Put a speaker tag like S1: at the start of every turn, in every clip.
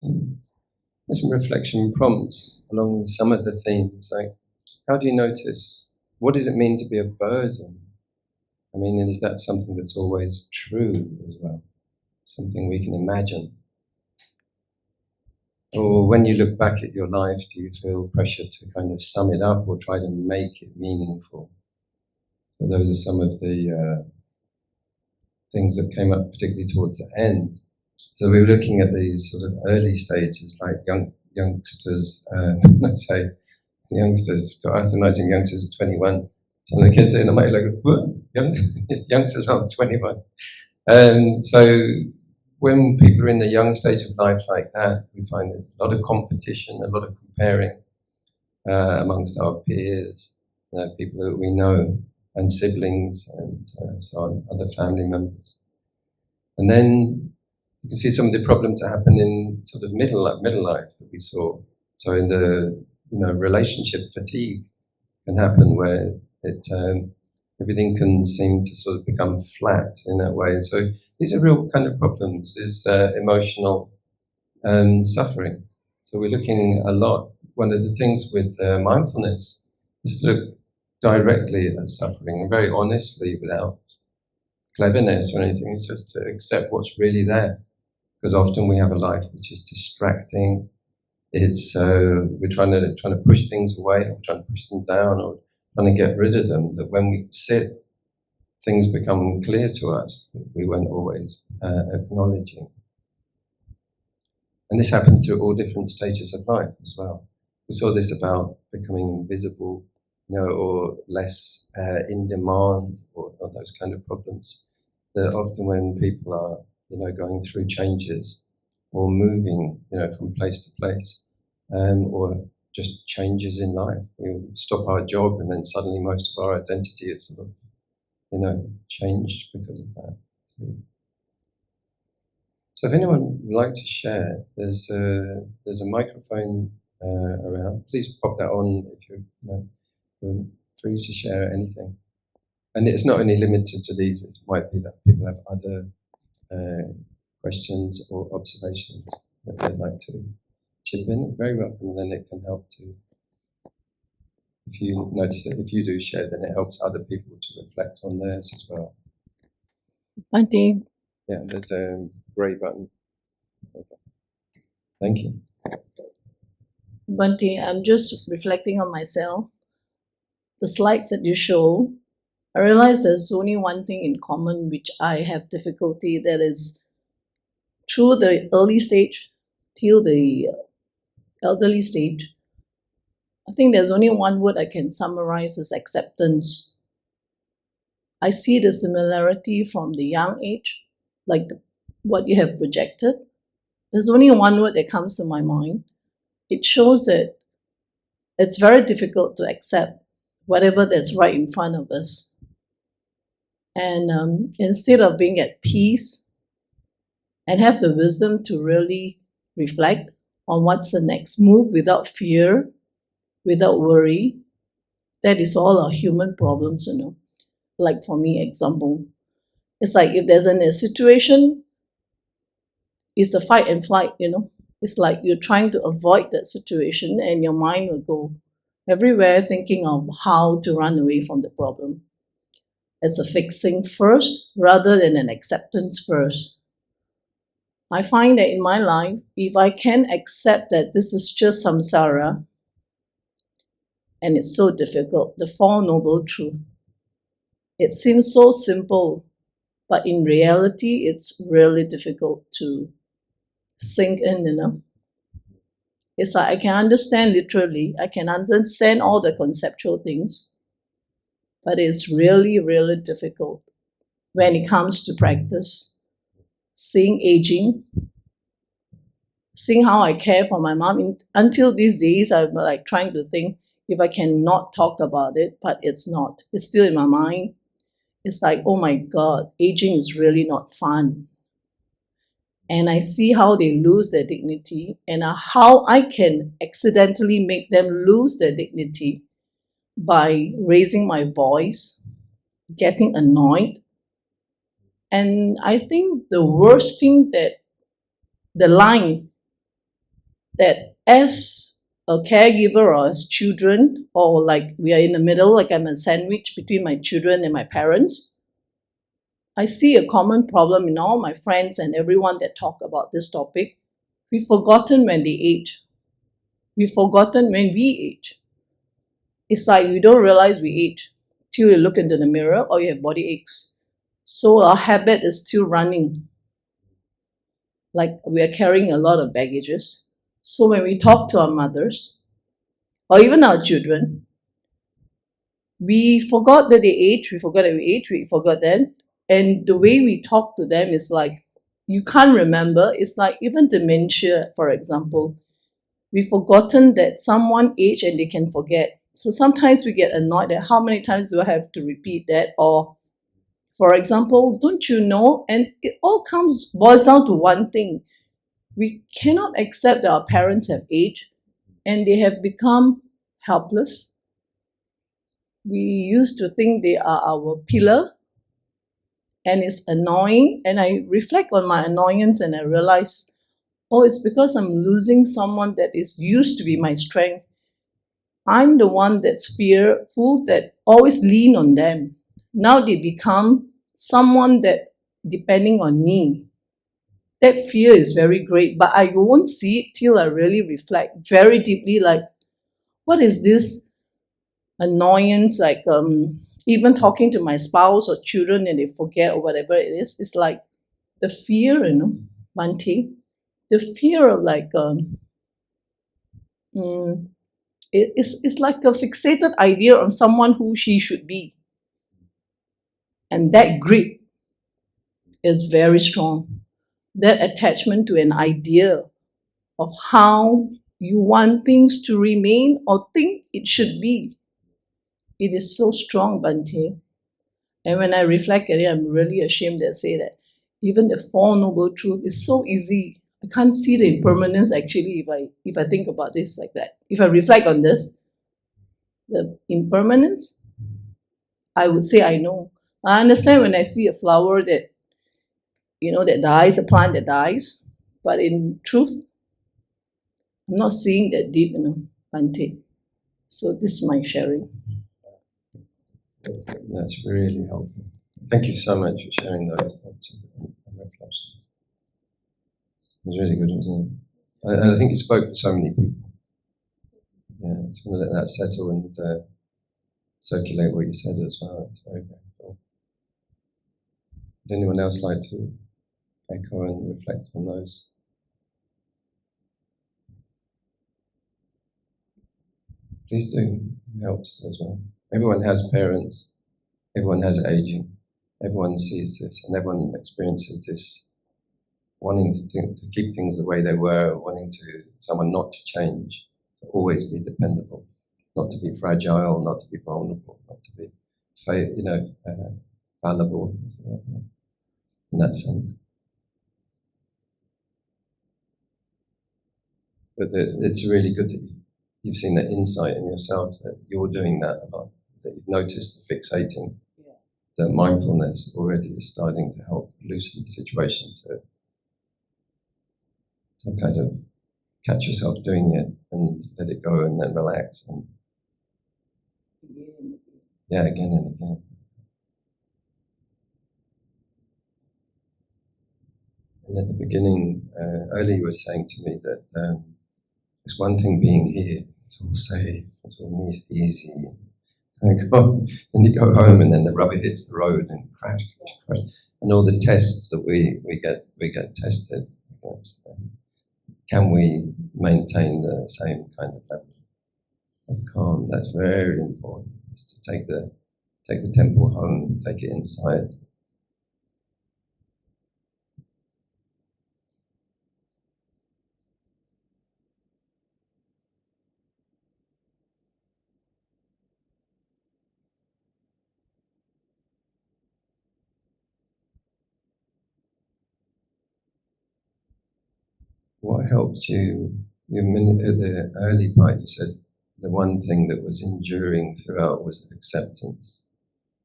S1: There's some reflection prompts along with some of the themes, like how do you notice, what does it mean to be a burden? I mean, is that something that's always true as well? Something we can imagine? Or when you look back at your life, do you feel pressure to kind of sum it up or try to make it meaningful? So those are some of the things that came up particularly towards the end. So we were looking at these sort of early stages, like youngsters, let's say youngsters, to us imagine youngsters at 21. Some of the kids in the might like, what? Youngsters aren't 21. So when people are in the young stage of life like that, we find a lot of competition, a lot of comparing amongst our peers, people that we know, and siblings, and so on, other family members. And then you can see some of the problems that happen in sort of middle life that we saw. So in the relationship fatigue can happen where everything can seem to sort of become flat in that way. And so these are real kind of problems, is emotional suffering. So we're looking a lot. One of the things with mindfulness is to look directly at suffering and very honestly, without cleverness or anything. It's just to accept what's really there. Because often we have a life which is distracting. It's we're trying to push things away, or trying to push them down, or trying to get rid of them. That when we sit, things become clear to us that we weren't always acknowledging. And this happens through all different stages of life as well. We saw this about becoming invisible, or less in demand, or those kind of problems. That often when people are going through changes or moving, from place to place, or just changes in life. We stop our job and then suddenly most of our identity is sort of, changed because of that. So if anyone would like to share, there's a microphone around. Please pop that on if you're free to share anything. And it's not only limited to these, it might be that people have other questions or observations that they'd like to chip in. Very welcome, and then it can help to, if you notice that if you do share, then it helps other people to reflect on theirs as well.
S2: Bhante.
S1: Yeah, there's a grey button. Thank you.
S2: Bhante, I'm just reflecting on myself. The slides that you show, I realize there's only one thing in common which I have difficulty, that is through the early stage till the elderly stage. I think there's only one word I can summarize as acceptance. I see the similarity from the young age, like what you have projected. There's only one word that comes to my mind. It shows that it's very difficult to accept whatever that's right in front of us. And instead of being at peace and have the wisdom to really reflect on what's the next move without fear, without worry, that is all our human problems, Like for me, example, it's like if there's a situation, it's a fight and flight, It's like you're trying to avoid that situation and your mind will go everywhere thinking of how to run away from the problem. It's a fixing first rather than an acceptance first. I find that in my life, if I can accept that this is just samsara, and it's so difficult, the Four Noble Truths. It seems so simple, but in reality, it's really difficult to sink in, It's like I can understand literally, I can understand all the conceptual things, but it's really, really difficult when it comes to practice. Seeing aging, seeing how I care for my mom. Until these days, I'm like trying to think if I can not talk about it, but it's not. It's still in my mind. It's like, oh my God, aging is really not fun. And I see how they lose their dignity and how I can accidentally make them lose their dignity by raising my voice, getting annoyed. And I think the worst thing that the line that as a caregiver or as children, or like we are in the middle, like I'm a sandwich between my children and my parents, I see a common problem in all my friends and everyone that talk about this topic. We've forgotten when they age. We've forgotten when we age. It's like we don't realize we age till you look into the mirror or you have body aches. So our habit is still running. Like we are carrying a lot of baggages. So when we talk to our mothers or even our children, we forgot that they age, we forgot that we age, we forgot that. And the way we talk to them is like, you can't remember. It's like even dementia, for example. We've forgotten that someone age and they can forget. So sometimes we get annoyed at how many times do I have to repeat that? Or, for example, don't you know? And it all boils down to one thing. We cannot accept that our parents have aged and they have become helpless. We used to think they are our pillar, and it's annoying. And I reflect on my annoyance and I realize, oh, it's because I'm losing someone that is used to be my strength. I'm the one that's fearful, that always lean on them. Now they become someone that depending on me. That fear is very great, but I won't see it till I really reflect very deeply, like, what is this annoyance? Like, even talking to my spouse or children and they forget or whatever it is, it's like the fear, Bhante, the fear of like, it's like a fixated idea on someone who she should be. And that grip is very strong. That attachment to an idea of how you want things to remain or think it should be. It is so strong, Bhante. And when I reflect at it, I'm really ashamed to say that even the Four Noble Truths is so easy. I can't see the impermanence actually if I think about this like that. If I reflect on this, the impermanence, I would say I know. I understand when I see a flower that, that dies, a plant that dies, but in truth, I'm not seeing that deep, Bhante. So this is my sharing.
S1: That's really helpful. Thank you so much for sharing those thoughts and reflections. It was really good, wasn't it? And I think you spoke for so many people. Yeah, I just want to let that settle and circulate what you said as well. It's very, very cool. Would anyone else like to echo and reflect on those? Please do. It helps as well. Everyone has parents. Everyone has aging. Everyone sees this, and everyone experiences this. Wanting to keep things the way they were, wanting someone not to change, to always be dependable, not to be fragile, not to be vulnerable, not to be, fallible in that sense. But it's really good that you've seen that insight in yourself, that you're doing that a lot, that you've noticed the fixating, that mindfulness already is starting to help loosen the situation to kind of catch yourself doing it and let it go and then relax and again and again. And at the beginning, earlier you were saying to me that it's one thing being here, it's all safe, it's all easy. And you go home and then the rubber hits the road and crash, and all the tests that we get tested against. Can we maintain the same kind of level of calm? That's very important. Is to take the temple home, take it inside. What helped you? At the early part, you said the one thing that was enduring throughout was acceptance.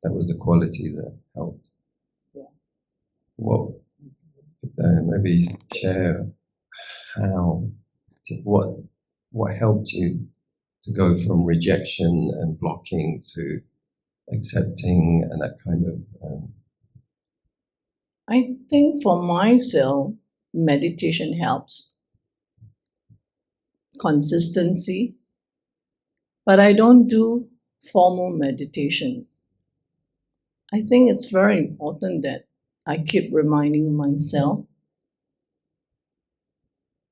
S1: That was the quality that helped. Yeah. What? Maybe share how what helped you to go from rejection and blocking to accepting and that kind of?
S2: I think for myself, meditation helps. Consistency. But I don't do formal meditation. I think it's very important that I keep reminding myself.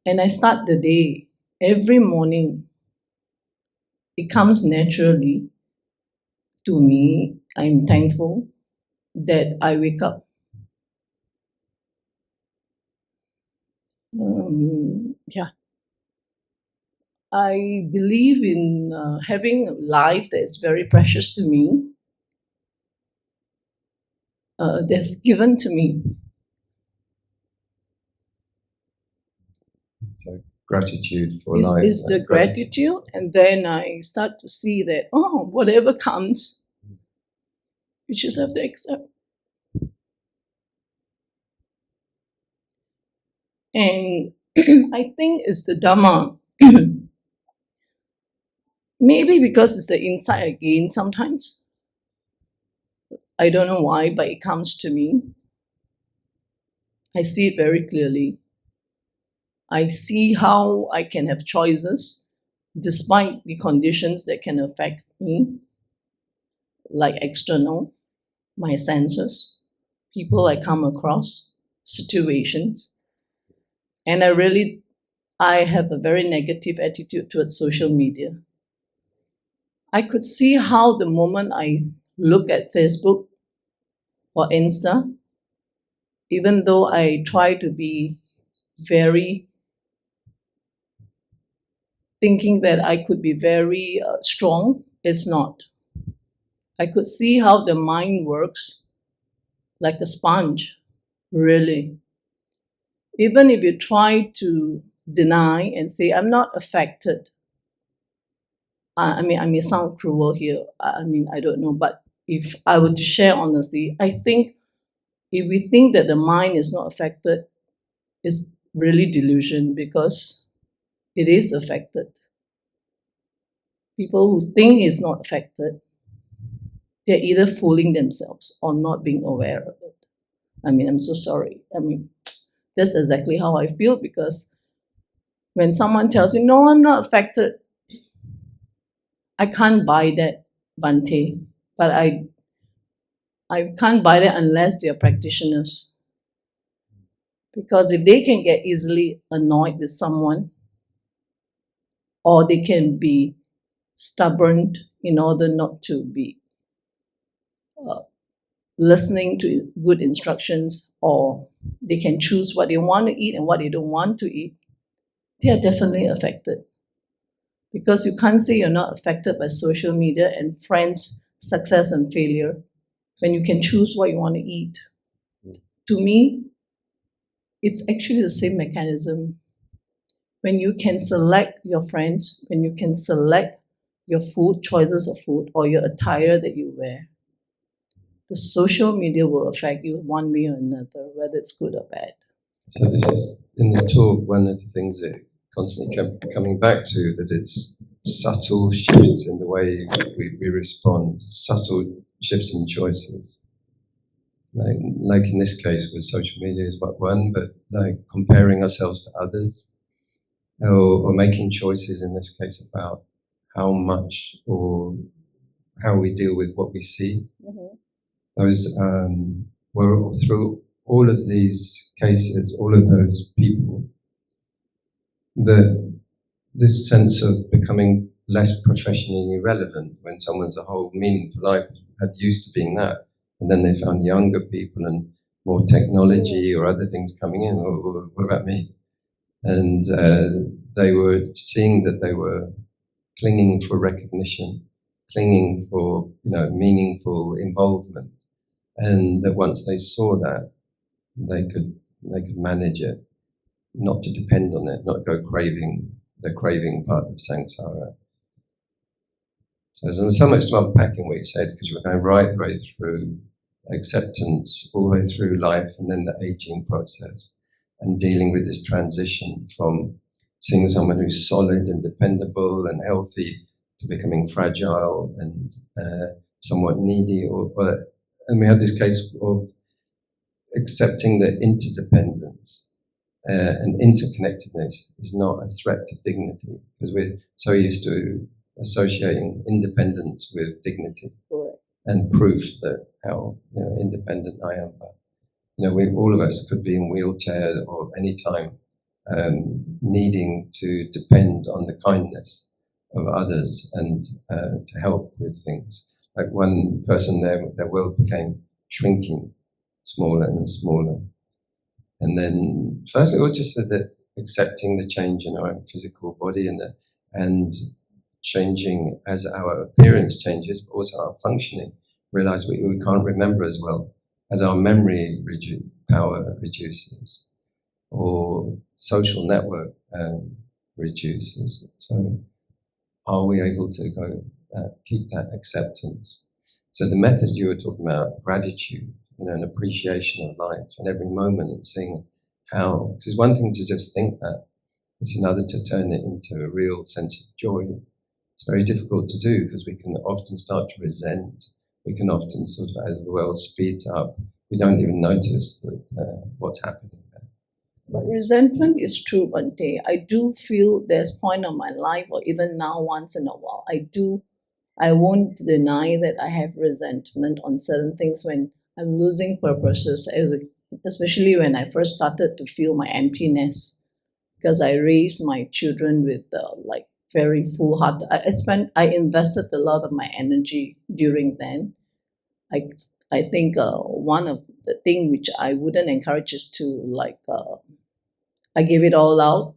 S2: And I start the day every morning. It comes naturally to me. I'm thankful that I wake up. I believe in having a life that is very precious to me, that's given to me.
S1: So gratitude for life.
S2: It's the gratitude, and then I start to see that, whatever comes, you just have to accept. And I think it's the Dharma. Maybe because it's the insight again sometimes. I don't know why, but it comes to me. I see it very clearly. I see how I can have choices despite the conditions that can affect me, like external, my senses, people I come across, situations. And I have a very negative attitude towards social media. I could see how the moment I look at Facebook or Insta, even though I try to be very thinking that I could be very strong, it's not. I could see how the mind works like a sponge, really. Even if you try to deny and say, I'm not affected. I may sound cruel here. I don't know. But if I were to share honestly, I think if we think that the mind is not affected, it's really delusion, because it is affected. People who think it's not affected, they're either fooling themselves or not being aware of it. I'm so sorry. That's exactly how I feel, because when someone tells me, no, I'm not affected, I can't buy that, Bante. But I can't buy that unless they are practitioners. Because if they can get easily annoyed with someone, or they can be stubborn in order not to be listening to good instructions, or they can choose what they want to eat and what they don't want to eat, they are definitely affected. Because you can't say you're not affected by social media and friends' success and failure when you can choose what you want to eat. To me, it's actually the same mechanism. When you can select your friends, when you can select your food, choices of food, or your attire that you wear, the social media will affect you one way or another, whether it's good or bad.
S1: So this is, in the talk, one of the things that constantly kept coming back to, that it's subtle shifts in the way we respond, subtle shifts in choices. Like in this case with social media is one, but like comparing ourselves to others, or making choices in this case about how much or how we deal with what we see.
S2: Mm-hmm.
S1: Those were through all of these cases, all of those people, this sense of becoming less professionally relevant when someone's whole meaning for life had used to being that, and then they found younger people and more technology or other things coming in. Or what about me? And they were seeing that they were clinging for recognition, clinging for meaningful involvement, and that once they saw that, they could manage it, not to depend on it, not go craving the craving part of samsara. So there's so much to unpack in what you said, because you were going right the way through acceptance, all the way through life, and then the aging process, and dealing with this transition from seeing someone who's solid and dependable and healthy to becoming fragile and somewhat needy. And we had this case of accepting that interdependence and interconnectedness is not a threat to dignity, because we're so used to associating independence with dignity.
S2: Correct.
S1: And proof that how independent I am. But all of us could be in wheelchairs or any time needing to depend on the kindness of others and to help with things. Like one person, their world became shrinking smaller and smaller. And then firstly, we just said that accepting the change in our own physical body and changing as our appearance changes, but also our functioning. Realize we can't remember as well as our memory power reduces, or social network reduces. So, are we able to keep that acceptance? So, the method you were talking about, gratitude, an appreciation of life and every moment, and seeing how. Because it's one thing to just think that; it's another to turn it into a real sense of joy. It's very difficult to do because we can often start to resent. We can often sort of, as the world speeds up, we don't even notice that what's happening there.
S2: But resentment is true, Bhante. I do feel there's point of my life, or even now once in a while, I won't deny that I have resentment on certain things when I'm losing purposes, especially when I first started to feel my emptiness, because I raised my children with very full heart. I invested a lot of my energy during then. I think one of the thing which I wouldn't encourage is to I give it all out,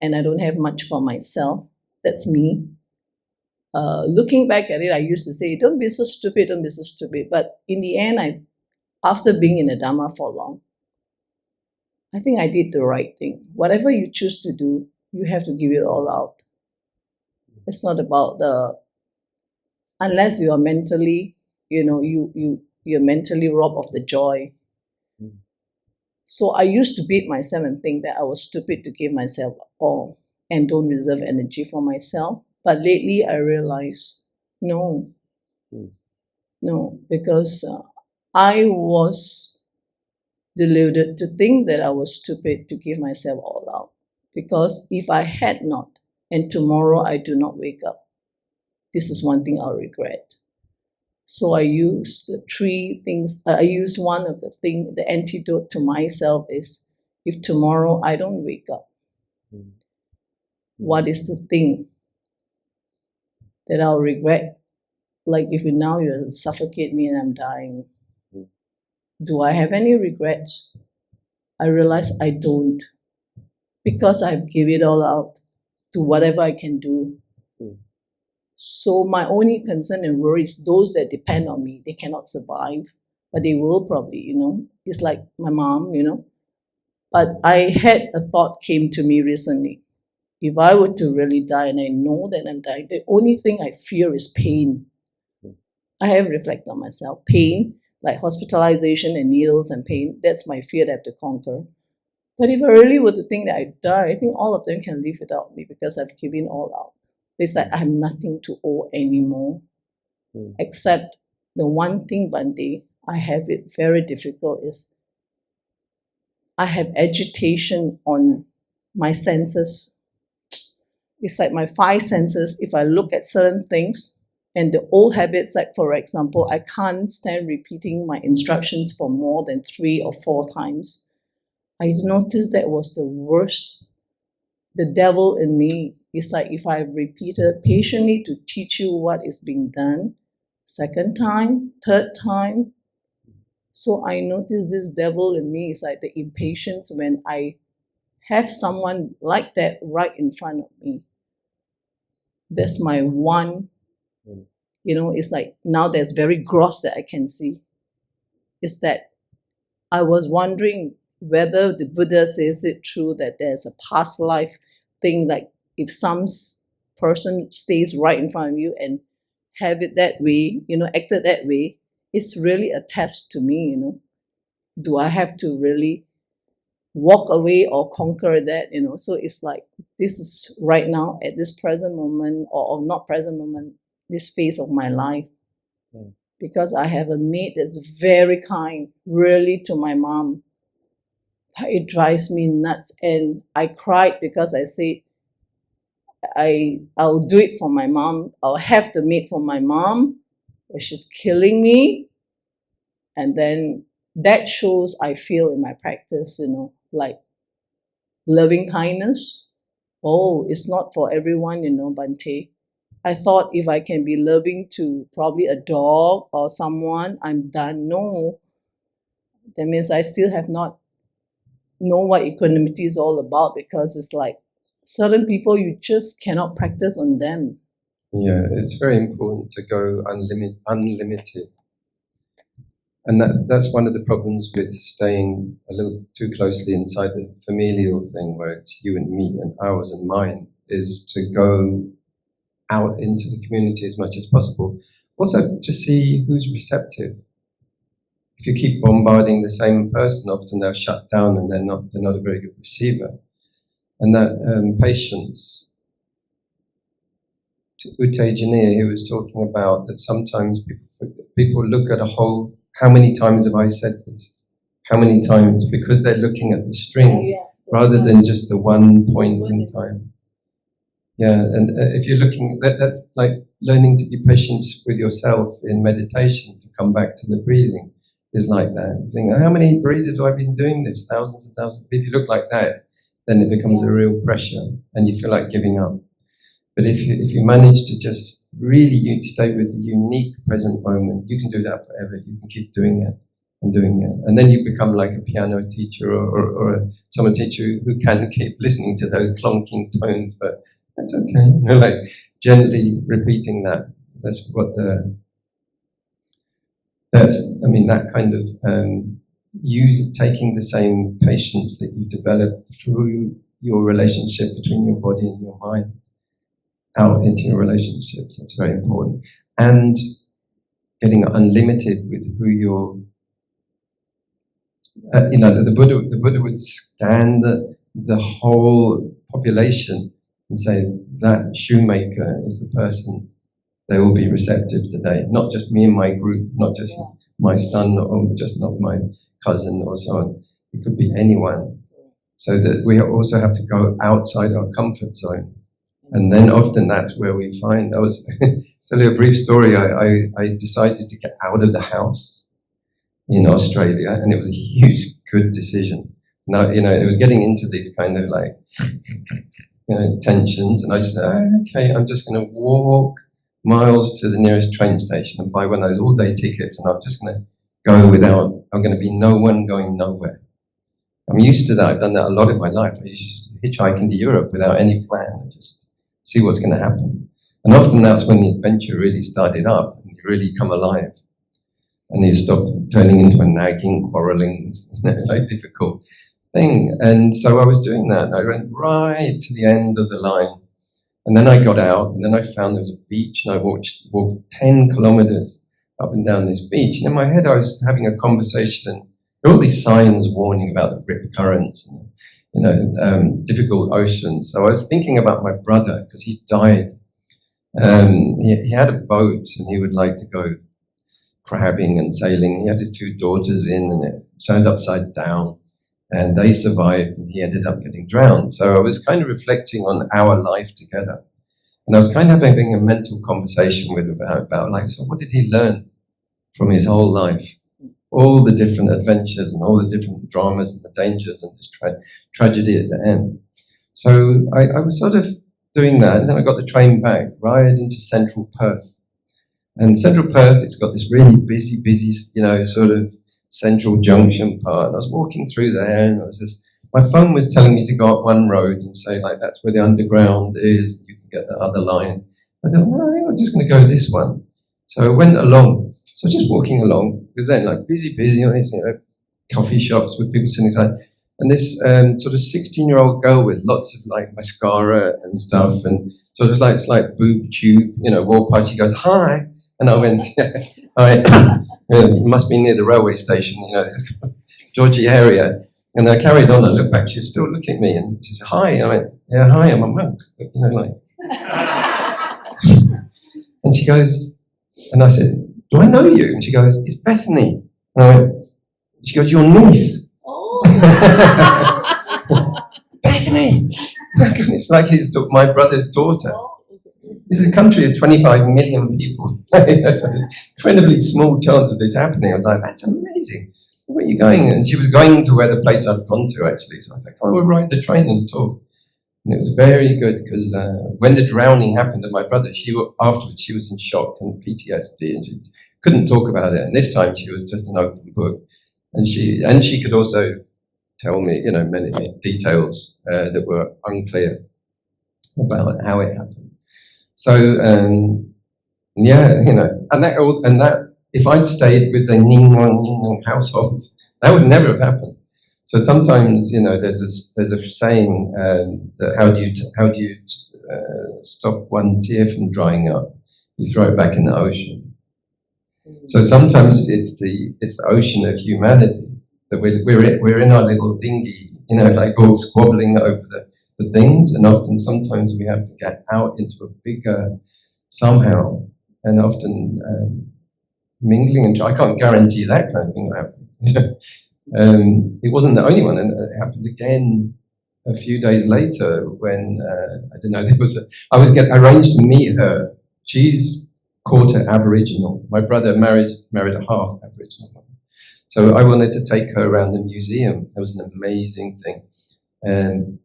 S2: and I don't have much for myself. That's me. Looking back at it, I used to say, "Don't be so stupid, don't be so stupid." But in the end, after being in the Dharma for long, I think I did the right thing. Whatever you choose to do, you have to give it all out. It's not about unless you are mentally, you're mentally robbed of the joy. So I used to beat myself and think that I was stupid to give myself all and don't reserve energy for myself. But lately I realized, no, because I was deluded to think that I was stupid to give myself all out. Because if I had not, and tomorrow I do not wake up, this is one thing I'll regret. So I use the three things. I use one of the antidote to myself is, if tomorrow I don't wake up, what is the thing that I'll regret? Like if you suffocate me and I'm dying, do I have any regrets? I realize I don't, because I've given it all out to whatever I can do. So my only concern and worry is those that depend on me. They cannot survive, but they will probably, It's like my mom, But I had a thought came to me recently. If I were to really die and I know that I'm dying, the only thing I fear is pain. I have reflected on myself. Pain, like hospitalization and needles and pain, that's my fear that I have to conquer. But if I really were to think that I die, I think all of them can live without me because I've given all out. It's like I have nothing to owe anymore, except the one thing, Bhante, I have it very difficult is I have agitation on my senses. It's like my 5 senses, if I look at certain things and the old habits, like for example, I can't stand repeating my instructions for more than 3 or 4 times. I noticed that was the worst. The devil in me is like if I've repeated patiently to teach you what is being done, 2nd time, 3rd time. So I noticed this devil in me is like the impatience when I have someone like that right in front of me. That's my one, it's like now there's very gross that I can see. Is that I was wondering whether the Buddha says it true that there's a past life thing, like if some person stays right in front of you and have it that way, acted that way, it's really a test to me, Do I have to really walk away or conquer that, So it's like, this is right now at this present moment, or not present moment, this phase of my life. Because I have a maid that's very kind, really, to my mom. It drives me nuts. And I cried because I said, I'll do it for my mom. I'll have the maid for my mom, but she's killing me. And then that shows I feel in my practice, like loving kindness. Oh, it's not for everyone, Bhante. I thought if I can be loving to probably a dog or someone, I'm done. No. That means I still have not known what equanimity is all about, because it's like certain people you just cannot practice on them.
S1: Yeah, it's very important to go unlimited. And that's one of the problems with staying a little too closely inside the familial thing, where it's you and me and ours and mine, is to go out into the community as much as possible. Also, to see who's receptive. If you keep bombarding the same person, often they'll shut down and they're not a very good receiver. And that patience. To Uttajaniya, he was talking about that sometimes people look at a whole. How many times have I said this? How many times? Because they're looking at the string rather than just the one point in time. Yeah, and if you're looking, that's like learning to be patient with yourself in meditation, to come back to the breathing, is like that. You think, how many breathers have I been doing this? Thousands and thousands. If you look like that, then it becomes a real pressure and you feel like giving up. But if you manage to just really stay with the unique present moment, you can do that forever. You can keep doing it and doing it. And then you become like a piano teacher or someone teacher who can keep listening to those clonking tones, but that's okay. Like gently repeating that. That's what that kind of taking the same patience that you develop through your relationship between your body and your mind out into your relationships. That's very important. And getting unlimited with who you're. The Buddha would scan the whole population and say that shoemaker is the person. They will be receptive today. Not just me and my group, not just my son, or just not my cousin, or so on. It could be anyone. So that we also have to go outside our comfort zone. And then often that's where we find, tell you a brief story, I decided to get out of the house in Australia, and it was a huge, good decision. Now, it was getting into these kind of like, tensions, and I said, okay, I'm just going to walk miles to the nearest train station and buy one of those all-day tickets, and I'm just going to go I'm going to be no one going nowhere. I'm used to that. I've done that a lot in my life. I used to hitchhike into Europe without any plan and just see what's going to happen. And often that's when the adventure really started up and you really come alive. And you stop turning into a nagging, quarreling, like difficult thing. And so I was doing that. And I went right to the end of the line. And then I got out, and then I found there was a beach, and I walked 10 kilometers up and down this beach. And in my head, I was having a conversation. There were all these signs warning about the rip currents and difficult oceans. So I was thinking about my brother, because he died. He had a boat, and he would like to go crabbing and sailing. He had his 2 daughters in, and it turned upside down, and they survived, and he ended up getting drowned. So I was kind of reflecting on our life together, and I was kind of having a mental conversation with him about like, so what did he learn from his whole life? All the different adventures and all the different dramas and the dangers and this tragedy at the end. So I was sort of doing that, and then I got the train back right into central Perth. And central Perth, it's got this really busy, sort of central junction part. And I was walking through there, and my phone was telling me to go up one road and say, like, that's where the underground is, you can get the other line. I thought, no, I'm just going to go this one. So I went along. So just walking along, because then like busy, all these coffee shops with people sitting inside, and this sort of 16-year-old girl with lots of like mascara and stuff, and sort of like slight boob tube, walk past. She goes, hi, and I went, hi. It must be near the railway station, this Georgie area. And I carried on. I looked back. She was still looking at me, and she said, "Hi." I went, "Yeah, hi. I'm a monk." You know, like. And she goes, and I said, "Do I know you?" And she goes, "It's Bethany." And I went, she goes, "Your niece."
S2: Oh.
S1: Bethany. It's like my brother's daughter.
S2: Oh.
S1: This is a country of 25 million people. That's an incredibly small chance of this happening. I was like, that's amazing. Where are you going? And she was going to where the place I'd gone to, actually. So I was like, oh, we'll ride the train and talk. And it was very good because when the drowning happened to my brother, afterwards she was in shock and PTSD, and she couldn't talk about it. And this time she was just an open book. And she could also tell me, you know, many details that were unclear about how it happened. So yeah, you know, and that if I'd stayed with the Ning Nong household, that would never have happened. So sometimes, you know, there's a saying that how do you stop one tear from drying up? You throw it back in the ocean. So sometimes it's the ocean of humanity that we're in our little dinghy, you know, like all squabbling over the things, and often sometimes we have to get out into a bigger somehow, and often mingling, and I can't guarantee that kind of thing will happen. It wasn't the only one, and it happened again a few days later when I don't know, I was arranged to meet her. She's quarter Aboriginal. My brother married a half Aboriginal woman. So I wanted to take her around the museum. It was an amazing thing. And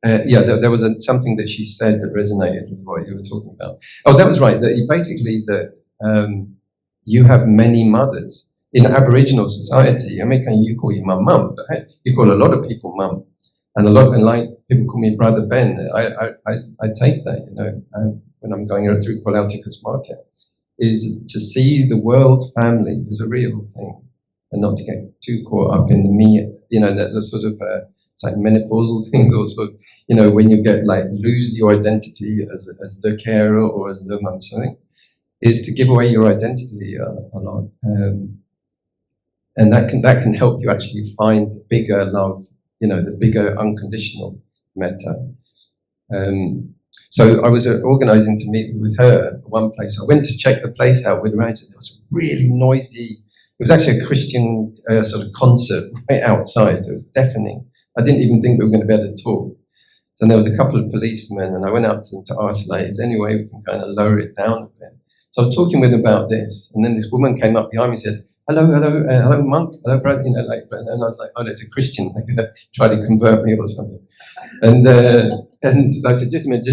S1: there was something that she said that resonated with what you were talking about. Oh, that was right. You have many mothers. In Aboriginal society, I mean, you call your mum, but hey, you call a lot of people mum. And like people call me Brother Ben. I take that, you know, when I'm going through Kolauticus Market, is to see the world family as a real thing, and not to get too caught up in the me, you know, the sort of it's like menopausal things, or sort of, you know, when you get like lose your identity as the carer or as the mum, something, is to give away your identity a lot, and that can help you actually find the bigger love, you know, the bigger unconditional metta. So I was organising to meet with her at one place. I went to check the place out with her. It was really noisy. It was actually a Christian sort of concert right outside. It was deafening. I didn't even think we were going to be able to talk. So there was a couple of policemen, and I went up to them to ask, like, is there any way we can kind of lower it down a bit? So I was talking with them about this, and then this woman came up behind me and said, hello, monk, hello, brother, you know, like, and I was like, oh, there's a Christian, they're going to try to convert me or something. And I said, just a minute,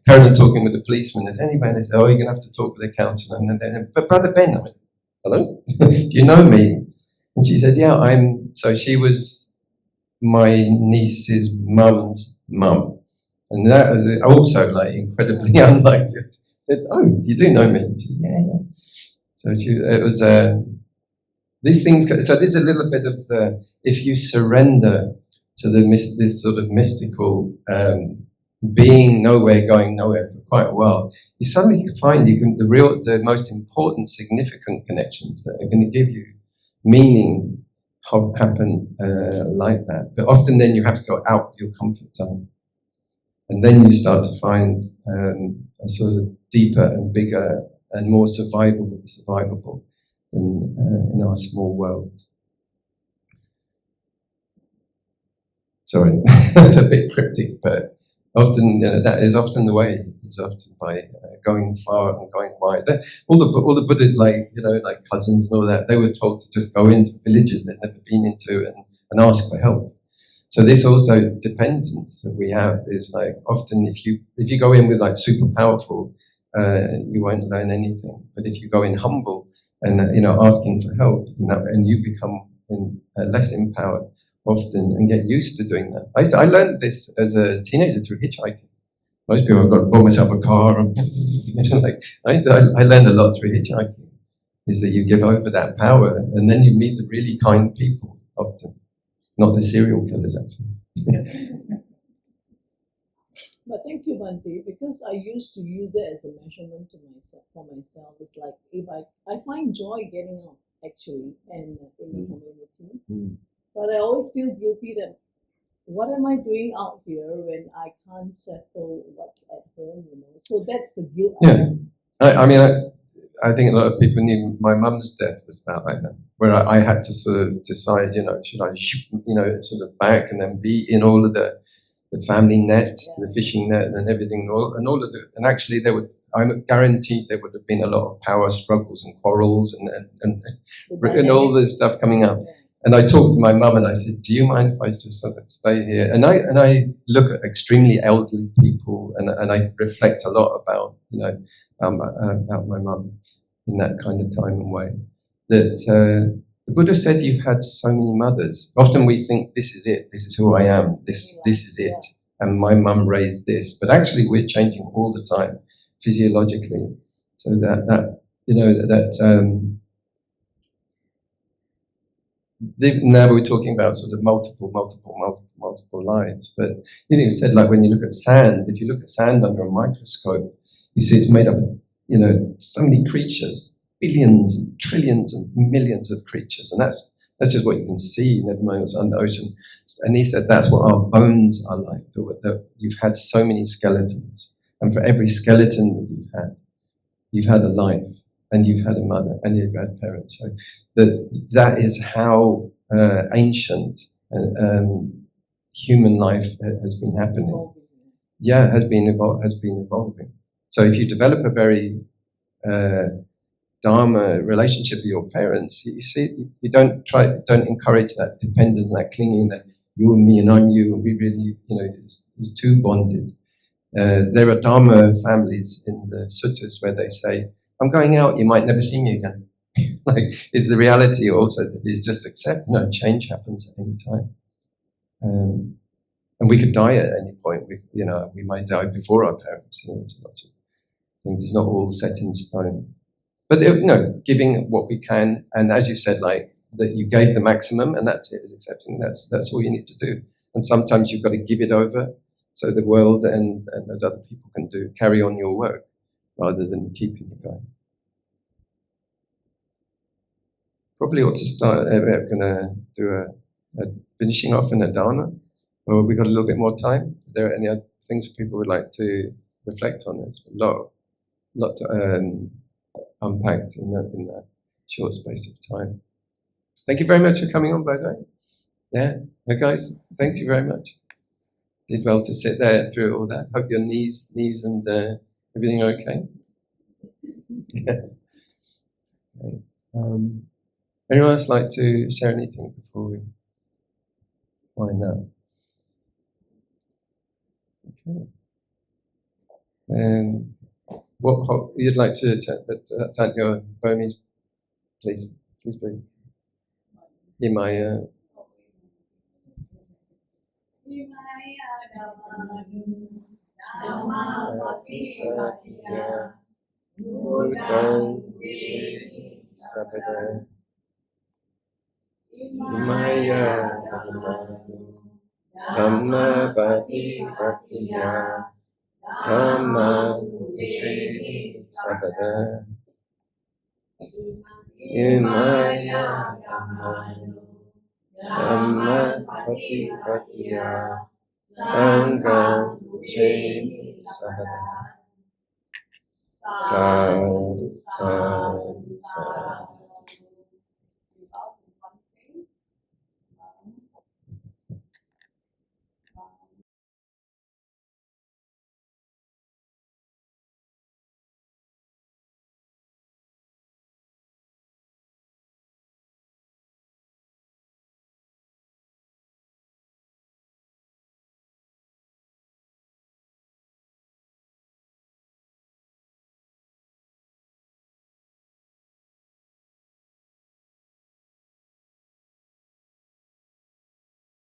S1: carried on talking with the policeman, is there anybody? They said, oh, you're going to have to talk with the counsellor. And then, but Brother Ben, I went, hello, do you know me? And she said, yeah, so she was my niece's mum's mum. And that was also like incredibly unlikely. I said, oh, you do know me? And she said, yeah. So it was, these things, so there's a little bit of if you surrender to this sort of mystical being nowhere, going nowhere for quite a while, you suddenly find the most important, significant connections that are going to give you meaning happen like that. But often then you have to go out of your comfort zone. And then you start to find a sort of deeper and bigger and more survivable than in our small world. Sorry, that's a bit cryptic, but often that is often the way. It's often by going far and going wide. All the Buddhas, like cousins and all that, they were told to just go into villages they'd never been into and ask for help. So this also dependence that we have is like often if you go in with like super powerful, you won't learn anything. But if you go in humble and asking for help, and you become less empowered often and get used to doing that. I learned this as a teenager through hitchhiking. Most people have got to buy myself a car. I learned a lot through hitchhiking. Is that you give over that power, and then you meet the really kind people often. Not the serial killers, actually.
S2: But thank you, Bhante, because I used to use it as a measurement for myself. It's like if I find joy getting out, actually, and in the community. But I always feel guilty that what am I doing out here when I can't settle what's at home, you know? So that's the guilt.
S1: Yeah. I mean, I think a lot of people knew my mum's death was about like that, where I had to sort of decide, you know, should I, you know, sort of back and then be in all of the family net, the fishing net, and everything, and all of the, and actually I'm guaranteed there would have been a lot of power struggles and quarrels and all this stuff coming up. And I talked to my mum and I said, "Do you mind if I just sort of stay here?" And I look at extremely elderly people and I reflect a lot about, you know, about my mum in that kind of time and way. That the Buddha said, "You've had so many mothers." Often we think, "This is it. This is who I am. This is it." And my mum raised this, but actually we're changing all the time, physiologically. So that you know that. Now we're talking about sort of multiple lives, but you know, you said like when you look at sand, if you look at sand under a microscope, you see it's made up of, you know, so many creatures, billions, and trillions, and millions of creatures, and that's just what you can see. Never mind what's under the ocean. And he said that's what our bones are like. That you've had so many skeletons, and for every skeleton that you've had a life. And you've had a mother, and you've had parents. So that is how ancient human life has been happening. Yeah, has been evolving. So if you develop a very Dharma relationship with your parents, you see, you don't encourage that dependence, that clinging, that you and me and I'm you, and we really, you know, is too bonded. There are Dharma families in the suttas where they say, "I'm going out, you might never see me again." Like, is the reality also that is just accept, no, change happens at any time. And we could die at any point. We might die before our parents. You know, there's lots of things. It's not all set in stone. But, you know, giving what we can, and as you said, like, that you gave the maximum, and that's it, is accepting. That's all you need to do. And sometimes you've got to give it over so the world and those other people can carry on your work, rather than keeping it going. Probably ought to start. We're going to do a finishing off in a Dharma. Or we've got a little bit more time. Are there any other things people would like to reflect on? There's a lot to unpacked in that short space of time. Thank you very much for coming on, by the way. Yeah, guys, thank you very much. Did well to sit there through all that. Hope your knees and everything are okay. Yeah. Okay. Anyone else like to share anything before we wind up? Okay. What you'd like to chant your Burmese, please be. Imaya. Buddhang Sabada Imaya Dhamma Bhati Bhaktiya Dhamma Sabada Imaya Dhamma Bhati Bhaktiya Sangha Sabada. Sadhu, sadhu, sadhu.